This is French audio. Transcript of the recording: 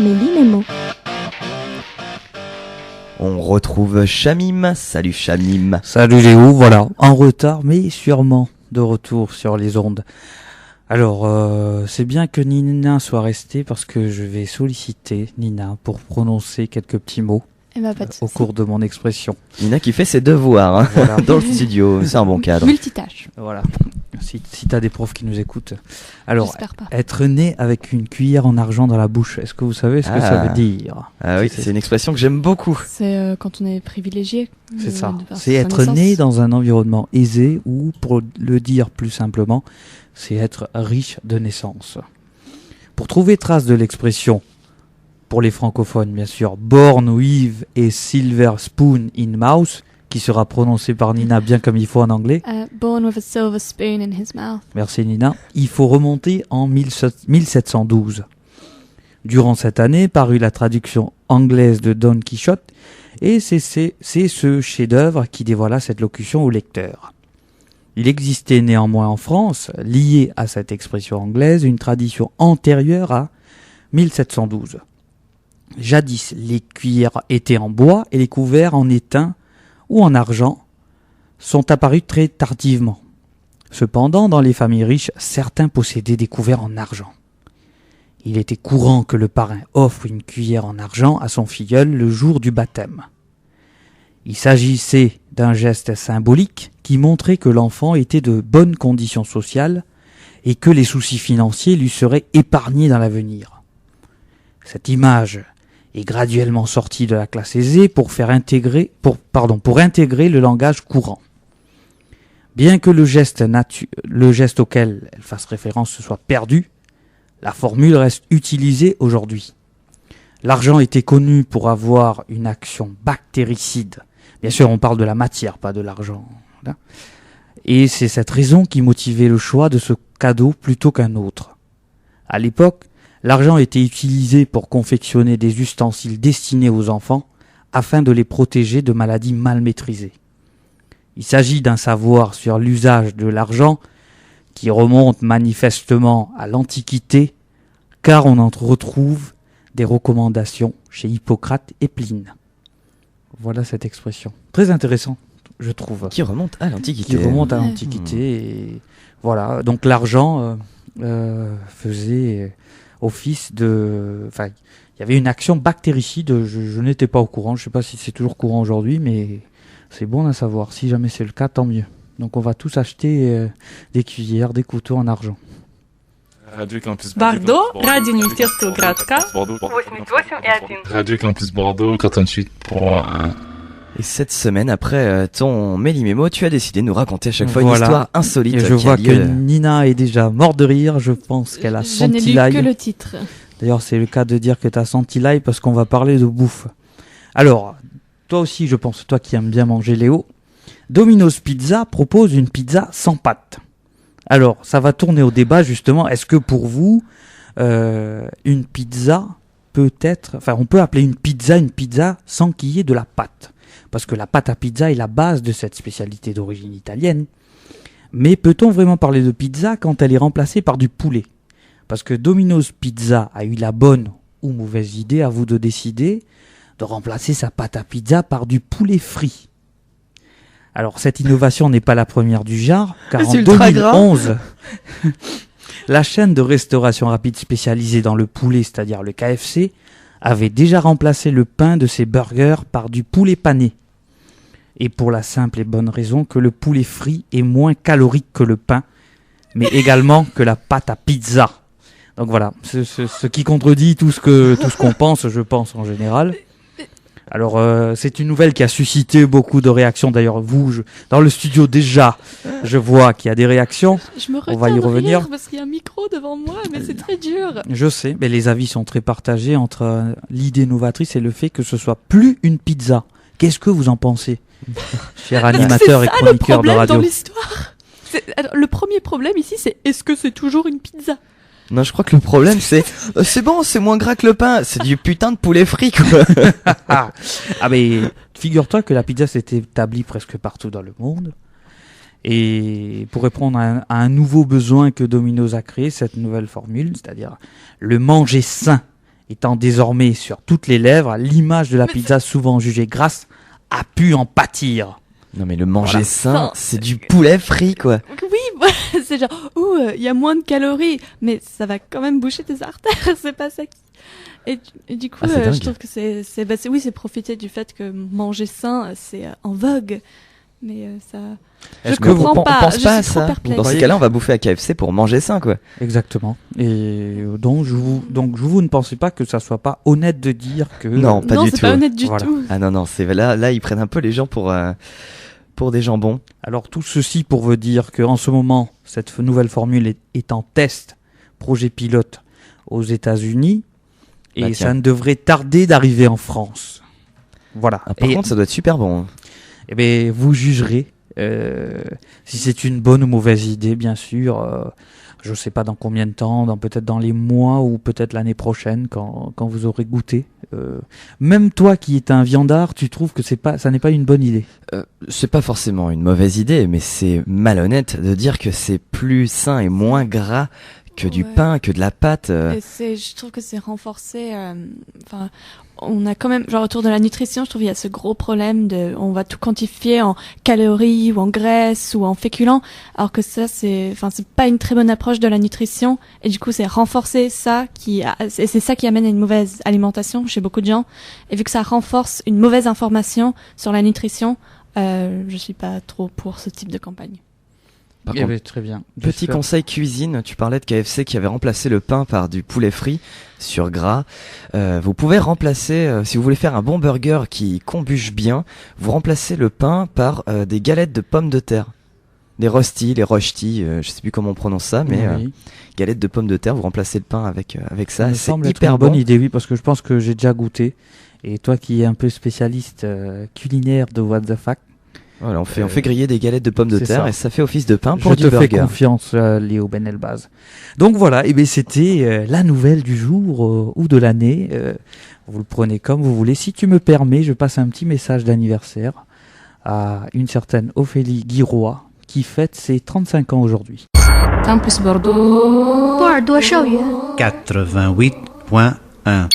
Mélie Mémo. On retrouve Shamim. Salut Shamim. Salut Léo, voilà, en retard mais sûrement de retour sur les ondes. Alors, c'est bien que Nina soit restée parce que je vais solliciter Nina pour prononcer quelques petits mots au cours de mon expression. Nina qui fait ses devoirs hein, voilà. dans le studio, c'est un bon cadre. Multitâche. Voilà, si t'as des profs qui nous écoutent. Alors, être né avec une cuillère en argent dans la bouche, est-ce que vous savez ce que ça veut dire? Ah oui, c'est une expression que j'aime beaucoup. C'est quand on est privilégié. C'est ça, c'est être né dans un environnement aisé ou, pour le dire plus simplement, c'est être riche de naissance. Pour trouver trace de l'expression, pour les francophones bien sûr, born with a silver spoon in mouth, qui sera prononcé par Nina bien comme il faut en anglais. Born with a silver spoon in his mouth. Merci Nina. Il faut remonter en 1712. Durant cette année parut la traduction anglaise de Don Quichotte, et c'est ce chef-d'œuvre qui dévoila cette locution au lecteur. Il existait néanmoins en France, liée à cette expression anglaise, une tradition antérieure à 1712. Jadis, les cuillères étaient en bois et les couverts en étain ou en argent sont apparus très tardivement. Cependant, dans les familles riches, certains possédaient des couverts en argent. Il était courant que le parrain offre une cuillère en argent à son filleul le jour du baptême. Il s'agissait d'un geste symbolique qui montrait que l'enfant était de bonnes conditions sociales et que les soucis financiers lui seraient épargnés dans l'avenir. Cette image est graduellement sortie de la classe aisée pour intégrer le langage courant. Bien que le geste auquel elle fasse référence se soit perdu, la formule reste utilisée aujourd'hui. L'argent était connu pour avoir une action bactéricide. Bien sûr, on parle de la matière, pas de l'argent. Et c'est cette raison qui motivait le choix de ce cadeau plutôt qu'un autre. À l'époque, l'argent était utilisé pour confectionner des ustensiles destinés aux enfants afin de les protéger de maladies mal maîtrisées. Il s'agit d'un savoir sur l'usage de l'argent qui remonte manifestement à l'Antiquité, car on en retrouve des recommandations chez Hippocrate et Pline. Voilà cette expression. Très intéressant, je trouve. Qui remonte à l'Antiquité. Et voilà, donc l'argent faisait office de... Enfin, il y avait une action bactéricide, je n'étais pas au courant, je ne sais pas si c'est toujours courant aujourd'hui, mais c'est bon à savoir. Si jamais c'est le cas, tant mieux. Donc on va tous acheter des cuillères, des couteaux en argent. Bordeaux, Radio Министерство городка, 88,1. Radio Campus Bordeaux, 88,1. Et cette semaine, après ton Mélie Mémo, tu as décidé de nous raconter à chaque fois une histoire insolite. Et je vois que Nina est déjà morte de rire, je pense qu'elle a senti l'ail. Je n'ai lu que le titre. D'ailleurs, c'est le cas de dire que tu as senti l'ail parce qu'on va parler de bouffe. Alors, toi aussi, je pense, toi qui aimes bien manger Léo, Domino's Pizza propose une pizza sans pâte. Alors, ça va tourner au débat justement. Est-ce que pour vous, une pizza peut être... Enfin, on peut appeler une pizza sans qu'il y ait de la pâte. Parce que la pâte à pizza est la base de cette spécialité d'origine italienne. Mais peut-on vraiment parler de pizza quand elle est remplacée par du poulet? Parce que Domino's Pizza a eu la bonne ou mauvaise idée, à vous de décider, de remplacer sa pâte à pizza par du poulet frit. Alors, cette innovation n'est pas la première du genre, car en 2011, la chaîne de restauration rapide spécialisée dans le poulet, c'est-à-dire le KFC, avait déjà remplacé le pain de ses burgers par du poulet pané. Et pour la simple et bonne raison que le poulet frit est moins calorique que le pain, mais également que la pâte à pizza. Donc voilà, ce qui contredit tout ce qu'on pense, je pense en général. Alors, c'est une nouvelle qui a suscité beaucoup de réactions. D'ailleurs, dans le studio déjà, je vois qu'il y a des réactions. Je me retiens on va y revenir parce qu'il y a un micro devant moi, mais c'est très dur. Je sais, mais les avis sont très partagés entre l'idée novatrice et le fait que ce soit plus une pizza. Qu'est-ce que vous en pensez, cher animateur et chroniqueur de radio? Dans l'histoire. Alors, le premier problème ici, c'est est-ce que c'est toujours une pizza? Non, je crois que le problème c'est bon, c'est moins gras que le pain, c'est du putain de poulet frit quoi. Ah mais figure-toi que la pizza s'est établie presque partout dans le monde. Et pour répondre à un nouveau besoin que Domino's a créé, cette nouvelle formule, c'est-à-dire le manger sain Étant désormais sur toutes les lèvres, l'image de la pizza souvent jugée grasse a pu en pâtir. Non mais le manger Voilà. sain, c'est du poulet frit quoi. Oui, c'est genre, il y a moins de calories, mais ça va quand même boucher tes artères, c'est pas ça qui... Et du coup, Ah, c'est dingue. je trouve que c'est profiter du fait que manger sain, c'est en vogue. Mais ça... Est-ce je que vous comprends on pas, pense je pas à suis trop ça. perplexe. Dans ces cas-là, on va bouffer à KFC pour manger sain quoi. Exactement. Et donc vous ne pensez pas que ça soit pas honnête de dire que... Non, pas non, du c'est tout. pas honnête du Voilà. tout. Ah non, c'est là, ils prennent un peu les gens pour des jambons. Alors tout ceci pour vous dire qu'en ce moment, cette nouvelle formule est en test, projet pilote aux États-Unis, et Bah, tiens. ça ne devrait tarder d'arriver en France. Voilà. Ah, par Et contre, ça doit être super bon. eh ben, vous jugerez si c'est une bonne ou mauvaise idée, bien sûr. Je ne sais pas dans combien de temps, peut-être dans les mois ou peut-être l'année prochaine quand vous aurez goûté. Même toi qui es un viandard, tu trouves que ça n'est pas une bonne idée. C'est pas forcément une mauvaise idée, mais c'est malhonnête de dire que c'est plus sain et moins gras que du Ouais. pain, que de la pâte. Et je trouve que c'est renforcé. Enfin, on a quand même, genre autour de la nutrition, je trouve il y a ce gros problème on va tout quantifier en calories ou en graisse ou en féculents, alors que ça c'est pas une très bonne approche de la nutrition. Et du coup, c'est renforcer ça et c'est ça qui amène à une mauvaise alimentation chez beaucoup de gens. Et vu que ça renforce une mauvaise information sur la nutrition, je suis pas trop pour ce type de campagne. Par Eh contre, ben, très bien. petit J'espère. conseil cuisine, tu parlais de KFC qui avait remplacé le pain par du poulet frit sur gras. Vous pouvez remplacer, si vous voulez faire un bon burger qui combuche bien, vous remplacez le pain par des galettes de pommes de terre. Les rosti, je sais plus comment on prononce ça, mais Oui. galettes de pommes de terre, vous remplacez le pain avec Ça ça, me c'est semble être hyper une bon. bonne idée, oui, parce que je pense que j'ai déjà goûté. Et toi qui es un peu spécialiste culinaire de What the Fuck, Voilà, on fait griller des galettes de pommes de c'est terre ça. et ça fait office de pain pour je du te fais burger. confiance, Léo Ben Elbaz. Donc voilà, et bien c'était la nouvelle du jour ou de l'année. Vous le prenez comme vous voulez. Si tu me permets, je passe un petit message d'anniversaire à une certaine Ophélie Guiroy qui fête ses 35 ans aujourd'hui. Campus Bordeaux 多尔多寿元。 88.1